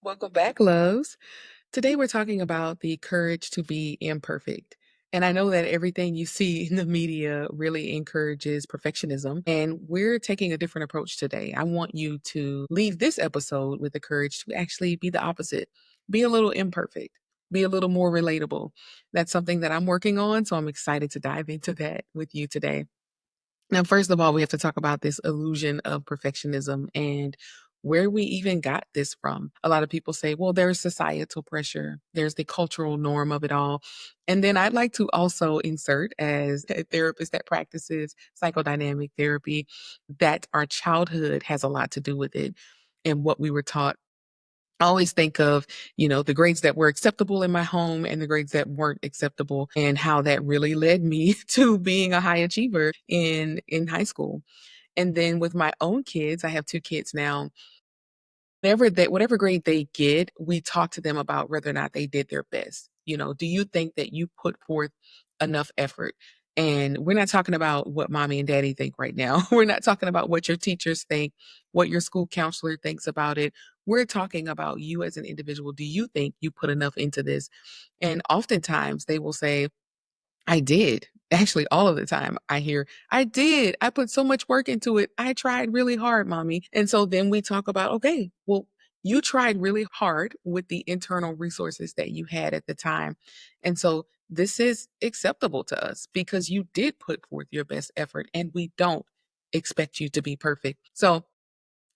Welcome back, loves. Today we're talking about the courage to be imperfect. And I know that everything you see in the media really encourages perfectionism. And we're taking a different approach today. I want you to leave this episode with the courage to actually be the opposite, be a little imperfect, be a little more relatable. That's something that I'm working on. So I'm excited to dive into that with you today. Now, first of all, we have to talk about this illusion of perfectionism and where we even got this from. A lot of people say, well, there's societal pressure, there's the cultural norm of it all. And then I'd like to also insert, as a therapist that practices psychodynamic therapy, that our childhood has a lot to do with it and what we were taught. I always think of, the grades that were acceptable in my home and the grades that weren't acceptable and how that really led me to being a high achiever in high school. And then with my own kids, I have 2 kids now. Whatever grade they get, we talk to them about whether or not they did their best. Do you think that you put forth enough effort? And we're not talking about what mommy and daddy think right now. We're not talking about what your teachers think, what your school counselor thinks about it. We're talking about you as an individual. Do you think you put enough into this? And oftentimes they will say, I did. Actually, all of the time I hear, I did. I put so much work into it. I tried really hard, mommy. And so then we talk about, okay, well, you tried really hard with the internal resources that you had at the time. And so this is acceptable to us because you did put forth your best effort and we don't expect you to be perfect. So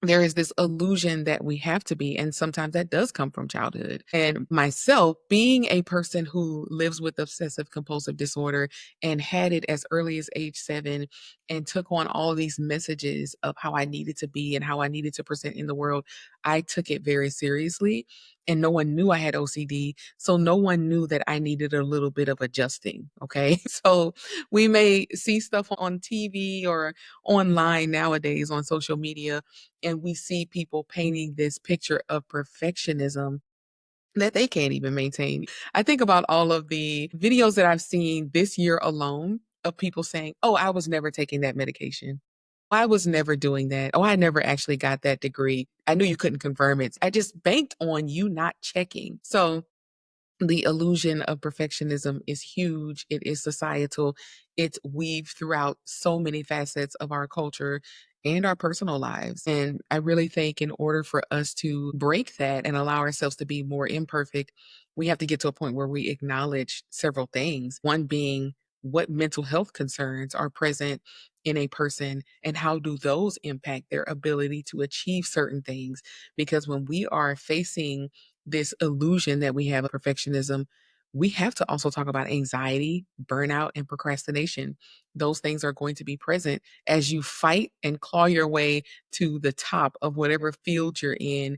there is this illusion that we have to be, and sometimes that does come from childhood. And myself, being a person who lives with obsessive compulsive disorder and had it as early as age 7 and took on all these messages of how I needed to be and how I needed to present in the world, I took it very seriously. And no one knew I had OCD. So no one knew that I needed a little bit of adjusting. Okay. So we may see stuff on TV or online nowadays on social media, and we see people painting this picture of perfectionism that they can't even maintain. I think about all of the videos that I've seen this year alone of people saying, "Oh, I was never taking that medication. I was never doing that. Oh, I never actually got that degree. I knew you couldn't confirm it. I just banked on you not checking." So the illusion of perfectionism is huge. It is societal. It's weaved throughout so many facets of our culture and our personal lives. And I really think in order for us to break that and allow ourselves to be more imperfect, we have to get to a point where we acknowledge several things. One being, what mental health concerns are present in a person and how do those impact their ability to achieve certain things? Because when we are facing this illusion that we have of perfectionism, we have to also talk about anxiety, burnout, and procrastination. Those things are going to be present as you fight and claw your way to the top of whatever field you're in,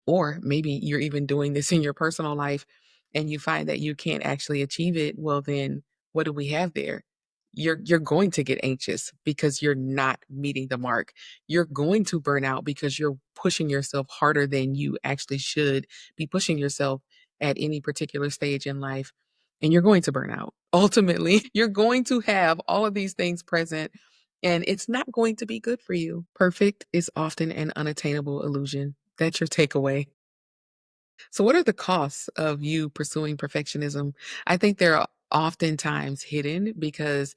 or maybe you're even doing this in your personal life and you find that you can't actually achieve it. Well, then what do we have there? You're going to get anxious because you're not meeting the mark. You're going to burn out because you're pushing yourself harder than you actually should be pushing yourself at any particular stage in life. And you're going to burn out. Ultimately, you're going to have all of these things present and it's not going to be good for you. Perfect is often an unattainable illusion. That's your takeaway. So, what are the costs of you pursuing perfectionism? I think they're oftentimes hidden because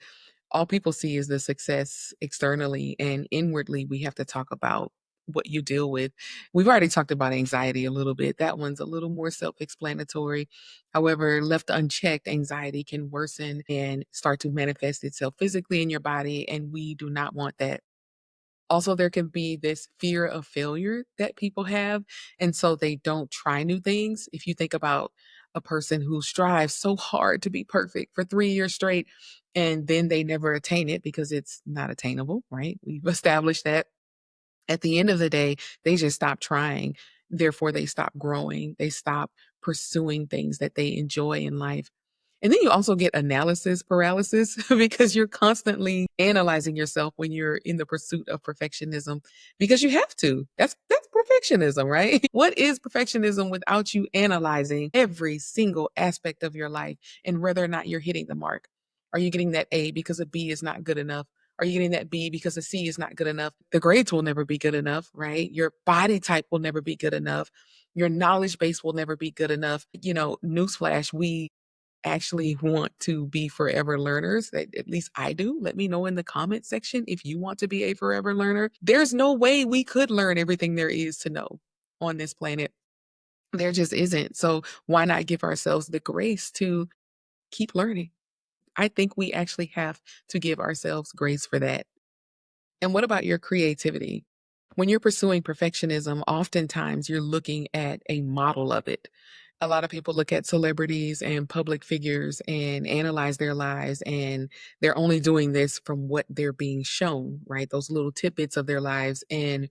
all people see is the success externally, and inwardly, we have to talk about what you deal with. We've already talked about anxiety a little bit. That one's a little more self explanatory. However, left unchecked, anxiety can worsen and start to manifest itself physically in your body, and we do not want that. Also, there can be this fear of failure that people have, and so they don't try new things. If you think about a person who strives so hard to be perfect for 3 years straight, and then they never attain it because it's not attainable, right? We've established that. At the end of the day, they just stop trying. Therefore, they stop growing. They stop pursuing things that they enjoy in life. And then you also get analysis paralysis because you're constantly analyzing yourself when you're in the pursuit of perfectionism because you have to. That's perfectionism, right? What is perfectionism without you analyzing every single aspect of your life and whether or not you're hitting the mark? Are you getting that A because a B is not good enough? Are you getting that B because a C is not good enough? The grades will never be good enough, right? Your body type will never be good enough. Your knowledge base will never be good enough. Newsflash, we actually want to be forever learners. At least I do. Let me know in the comment section if you want to be a forever learner. There's no way we could learn everything there is to know on this planet. There just isn't. So why not give ourselves the grace to keep learning? I think we actually have to give ourselves grace for that. And what about your creativity? When you're pursuing perfectionism, oftentimes you're looking at a model of it. A lot of people look at celebrities and public figures and analyze their lives, and they're only doing this from what they're being shown, right? Those little tidbits of their lives. And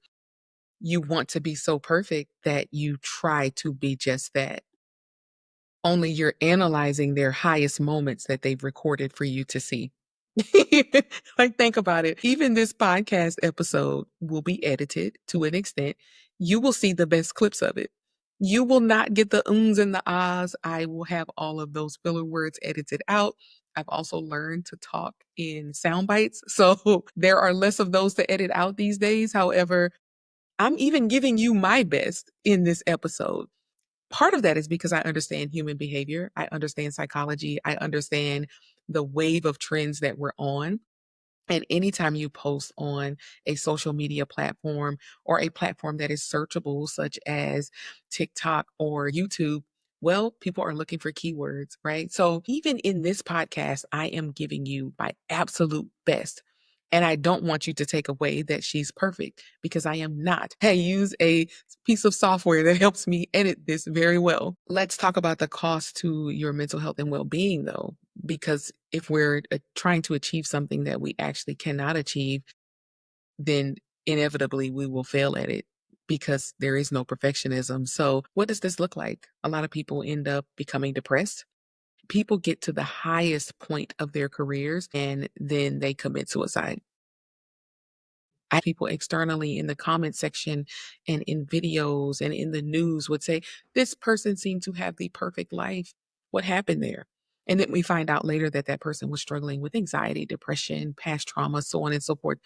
you want to be so perfect that you try to be just that. Only you're analyzing their highest moments that they've recorded for you to see. Like, think about it. Even this podcast episode will be edited to an extent. You will see the best clips of it. You will not get the ums and the ahs. I will have all of those filler words edited out. I've also learned to talk in sound bites. So there are less of those to edit out these days. However, I'm even giving you my best in this episode. Part of that is because I understand human behavior. I understand psychology. I understand the wave of trends that we're on. And anytime you post on a social media platform or a platform that is searchable, such as TikTok or YouTube, well, people are looking for keywords, right? So even in this podcast, I am giving you my absolute best. And I don't want you to take away that she's perfect because I am not. I use a piece of software that helps me edit this very well. Let's talk about the cost to your mental health and well being, though, because if we're trying to achieve something that we actually cannot achieve, then inevitably we will fail at it because there is no perfectionism. So, what does this look like? A lot of people end up becoming depressed. People get to the highest point of their careers and then they commit suicide. People externally in the comment section and in videos and in the news would say, this person seemed to have the perfect life. What happened there? And then we find out later that that person was struggling with anxiety, depression, past trauma, so on and so forth.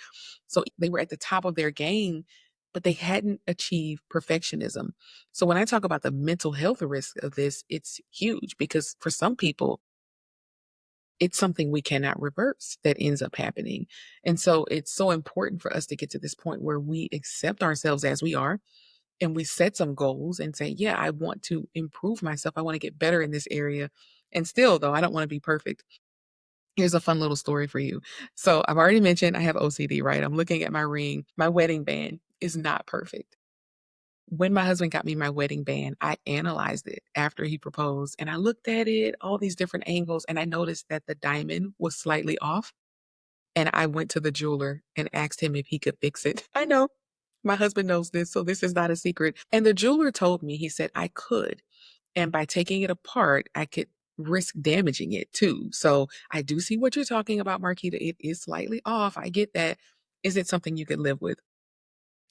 So they were at the top of their game, but they hadn't achieved perfectionism. So when I talk about the mental health risk of this, it's huge because for some people, it's something we cannot reverse that ends up happening. And so it's so important for us to get to this point where we accept ourselves as we are and we set some goals and say, yeah, I want to improve myself. I want to get better in this area. And still, though, I don't want to be perfect. Here's a fun little story for you. So I've already mentioned I have OCD, right? I'm looking at my ring. My wedding band is not perfect. When my husband got me my wedding band, I analyzed it after he proposed and I looked at it, all these different angles, and I noticed that the diamond was slightly off. And I went to the jeweler and asked him if he could fix it. I know my husband knows this, so this is not a secret. And the jeweler told me, he said I could. And by taking it apart, I could risk damaging it too. So I do see what you're talking about, Marquita. It is slightly off. I get that. Is it something you could live with?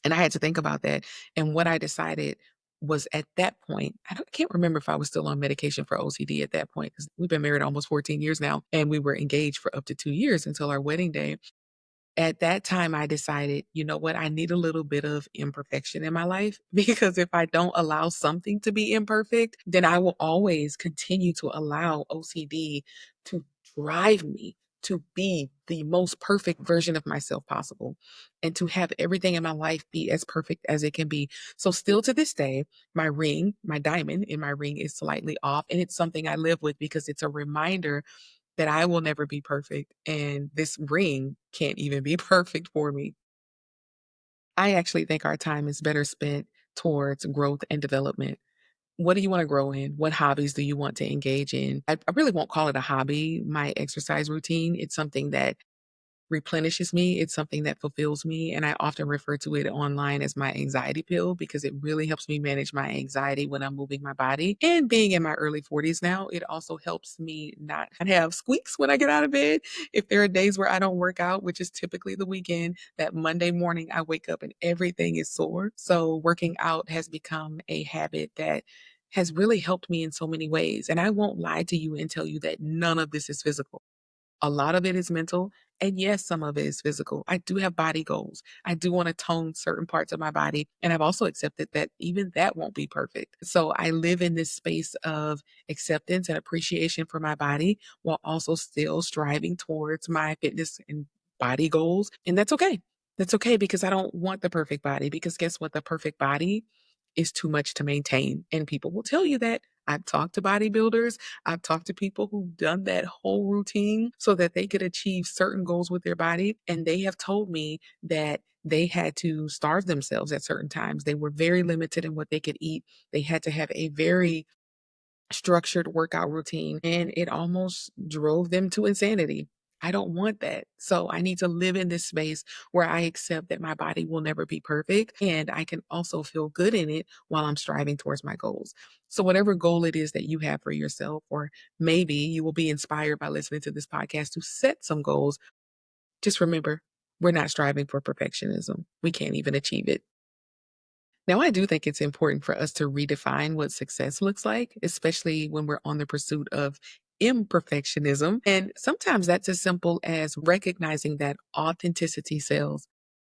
And I had to think about that. And what I decided was at that point, I can't remember if I was still on medication for OCD at that point because we've been married almost 14 years now and we were engaged for up to 2 years until our wedding day. At that time, I decided, you know what? I need a little bit of imperfection in my life because if I don't allow something to be imperfect, then I will always continue to allow OCD to drive me to be the most perfect version of myself possible and to have everything in my life be as perfect as it can be. So, still to this day, my ring, my diamond in my ring is slightly off. And it's something I live with because it's a reminder that I will never be perfect, and this ring can't even be perfect for me. I actually think our time is better spent towards growth and development. What do you want to grow in? What hobbies do you want to engage in? I really won't call it a hobby, my exercise routine. It's something that replenishes me. It's something that fulfills me. And I often refer to it online as my anxiety pill because it really helps me manage my anxiety when I'm moving my body. And being in my early 40s now, it also helps me not have squeaks when I get out of bed. If there are days where I don't work out, which is typically the weekend, that Monday morning I wake up and everything is sore. So working out has become a habit that has really helped me in so many ways. And I won't lie to you and tell you that none of this is physical. A lot of it is mental. And yes, some of it is physical. I do have body goals. I do want to tone certain parts of my body. And I've also accepted that even that won't be perfect. So I live in this space of acceptance and appreciation for my body while also still striving towards my fitness and body goals. And that's okay. That's okay because I don't want the perfect body. Because guess what? The perfect body is too much to maintain. And people will tell you that. I've talked to bodybuilders. I've talked to people who've done that whole routine so that they could achieve certain goals with their body. And they have told me that they had to starve themselves at certain times. They were very limited in what they could eat. They had to have a very structured workout routine, and it almost drove them to insanity. I don't want that. So I need to live in this space where I accept that my body will never be perfect and I can also feel good in it while I'm striving towards my goals. So whatever goal it is that you have for yourself, or maybe you will be inspired by listening to this podcast to set some goals, just remember, we're not striving for perfectionism. We can't even achieve it. Now, I do think it's important for us to redefine what success looks like, especially when we're on the pursuit of imperfectionism. And sometimes that's as simple as recognizing that authenticity sells.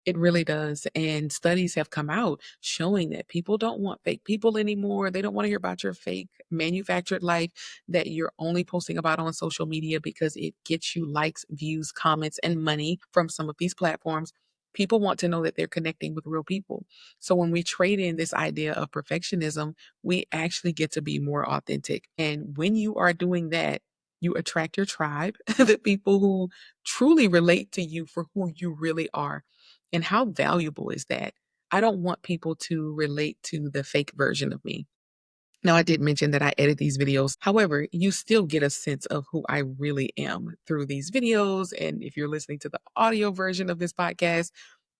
It really does. And studies have come out showing that people don't want fake people anymore. They don't want to hear about your fake manufactured life that you're only posting about on social media because it gets you likes, views, comments, and money from some of these platforms. People want to know that they're connecting with real people. So when we trade in this idea of perfectionism, we actually get to be more authentic. And when you are doing that, you attract your tribe, the people who truly relate to you for who you really are. And how valuable is that? I don't want people to relate to the fake version of me. Now, I did mention that I edit these videos. However, you still get a sense of who I really am through these videos. And if you're listening to the audio version of this podcast,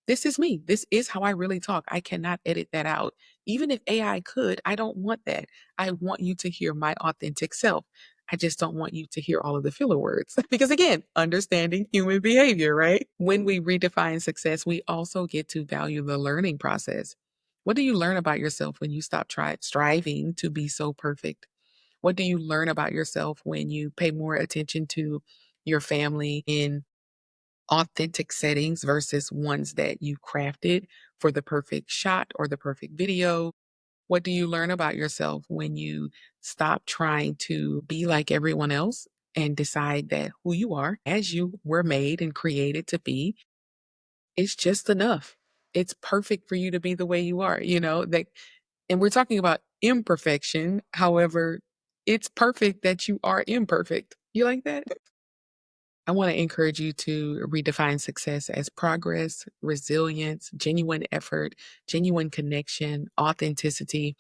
this is me. This is how I really talk. I cannot edit that out. Even if AI could, I don't want that. I want you to hear my authentic self. I just don't want you to hear all of the filler words. Because again, understanding human behavior, right? When we redefine success, we also get to value the learning process. What do you learn about yourself when you stop striving to be so perfect? What do you learn about yourself when you pay more attention to your family in authentic settings versus ones that you crafted for the perfect shot or the perfect video? What do you learn about yourself when you stop trying to be like everyone else and decide that who you are, as you were made and created to be, is just enough? It's perfect for you to be the way you are, that, and we're talking about imperfection. However, it's perfect that you are imperfect. You like that? I want to encourage you to redefine success as progress, resilience, genuine effort, genuine connection, authenticity.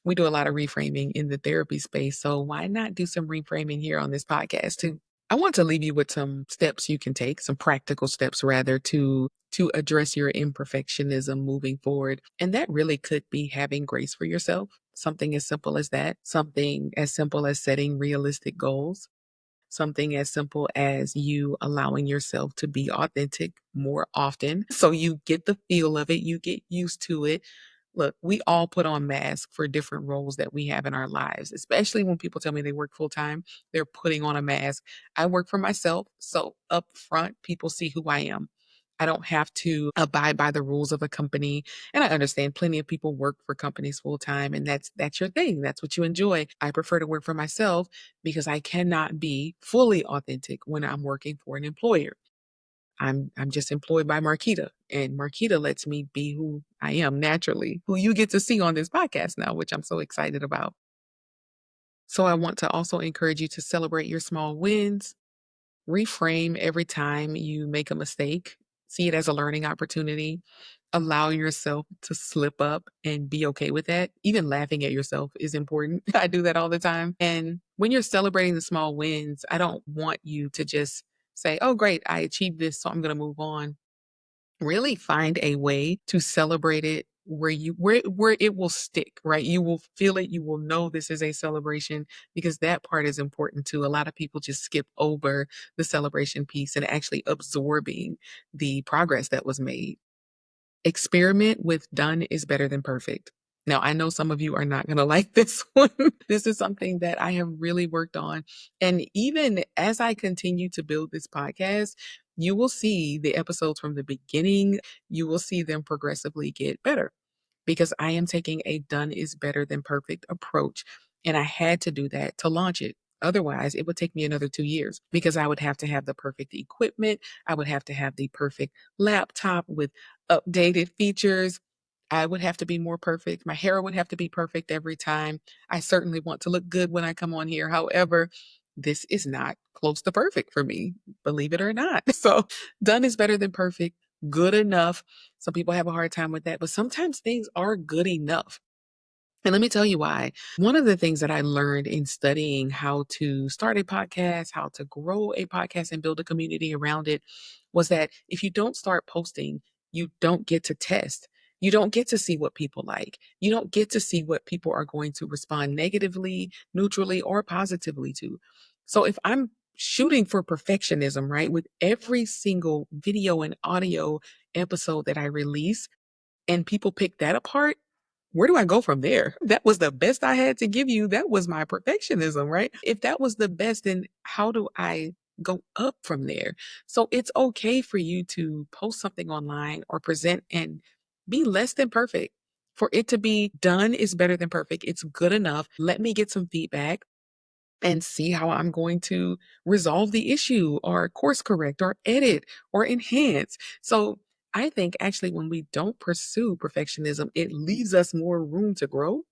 We do a lot of reframing in the therapy space. So why not do some reframing here on this podcast too? I want to leave you with some steps you can take, some practical steps rather to address your imperfectionism moving forward. And that really could be having grace for yourself. Something as simple as that, something as simple as setting realistic goals, something as simple as you allowing yourself to be authentic more often. So you get the feel of it, you get used to it. Look, we all put on masks for different roles that we have in our lives, especially when people tell me they work full time, they're putting on a mask. I work for myself. So up front, people see who I am. I don't have to abide by the rules of a company. And I understand plenty of people work for companies full time and that's your thing. That's what you enjoy. I prefer to work for myself because I cannot be fully authentic when I'm working for an employer. I'm just employed by Marquita, and Marquita lets me be who I am naturally, who you get to see on this podcast now, which I'm so excited about. So I want to also encourage you to celebrate your small wins, reframe every time you make a mistake, see it as a learning opportunity, allow yourself to slip up and be okay with that. Even laughing at yourself is important. I do that all the time. And when you're celebrating the small wins, I don't want you to just say, oh, great, I achieved this, so I'm going to move on. Really find a way to celebrate it where it will stick, right? You will feel it, you will know this is a celebration because that part is important too. A lot of people just skip over the celebration piece and actually absorbing the progress that was made. Experiment with done is better than perfect. Now, I know some of you are not going to like this one. This is something that I have really worked on. And even as I continue to build this podcast, you will see the episodes from the beginning, you will see them progressively get better because I am taking a done is better than perfect approach. And I had to do that to launch it. Otherwise, it would take me another 2 years because I would have to have the perfect equipment. I would have to have the perfect laptop with updated features. I would have to be more perfect. My hair would have to be perfect every time. I certainly want to look good when I come on here. However, this is not close to perfect for me, believe it or not. So, done is better than perfect, good enough. Some people have a hard time with that, but sometimes things are good enough. And let me tell you why. One of the things that I learned in studying how to start a podcast, how to grow a podcast and build a community around it was that if you don't start posting, you don't get to test. You don't get to see what people like. You don't get to see what people are going to respond negatively, neutrally, or positively to. So if I'm shooting for perfectionism, right, with every single video and audio episode that I release, and people pick that apart, where do I go from there? That was the best I had to give you. That was my perfectionism, right? If that was the best, then how do I go up from there? So it's okay for you to post something online or present and be less than perfect. For it to be done is better than perfect. It's good enough. Let me get some feedback and see how I'm going to resolve the issue or course correct or edit or enhance. So I think actually when we don't pursue perfectionism, it leaves us more room to grow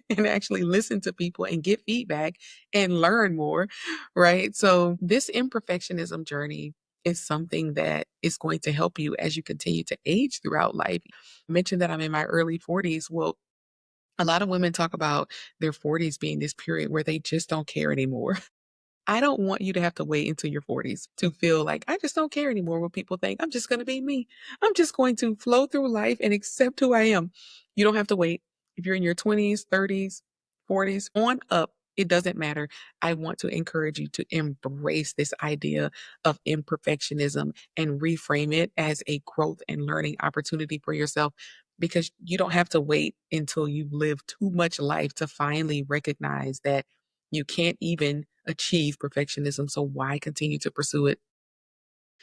and actually listen to people and get feedback and learn more, right? So this imperfectionism journey is something that is going to help you as you continue to age throughout life. I mentioned that I'm in my early 40s. Well, a lot of women talk about their 40s being this period where they just don't care anymore. I don't want you to have to wait until your 40s to feel like, I just don't care anymore what people think. I'm just going to be me. I'm just going to flow through life and accept who I am. You don't have to wait. If you're in your 20s, 30s, 40s, on up, it doesn't matter. I want to encourage you to embrace this idea of imperfectionism and reframe it as a growth and learning opportunity for yourself because you don't have to wait until you've lived too much life to finally recognize that you can't even achieve perfectionism. So why continue to pursue it?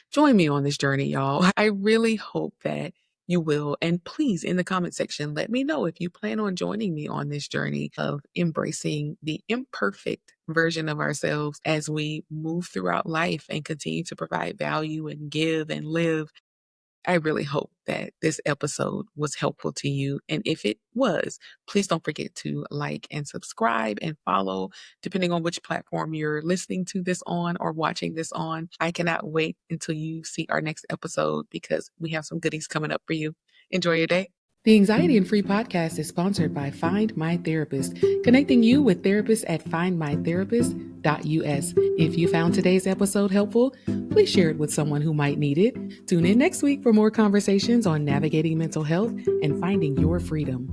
Join me on this journey, y'all. I really hope that you will. And please, in the comment section, let me know if you plan on joining me on this journey of embracing the imperfect version of ourselves as we move throughout life and continue to provide value and give and live. I really hope that this episode was helpful to you. And if it was, please don't forget to like and subscribe and follow, depending on which platform you're listening to this on or watching this on. I cannot wait until you see our next episode because we have some goodies coming up for you. Enjoy your day. The Anxiety and Free podcast is sponsored by Find My Therapist, connecting you with therapists at findmytherapist.us. If you found today's episode helpful, please share it with someone who might need it. Tune in next week for more conversations on navigating mental health and finding your freedom.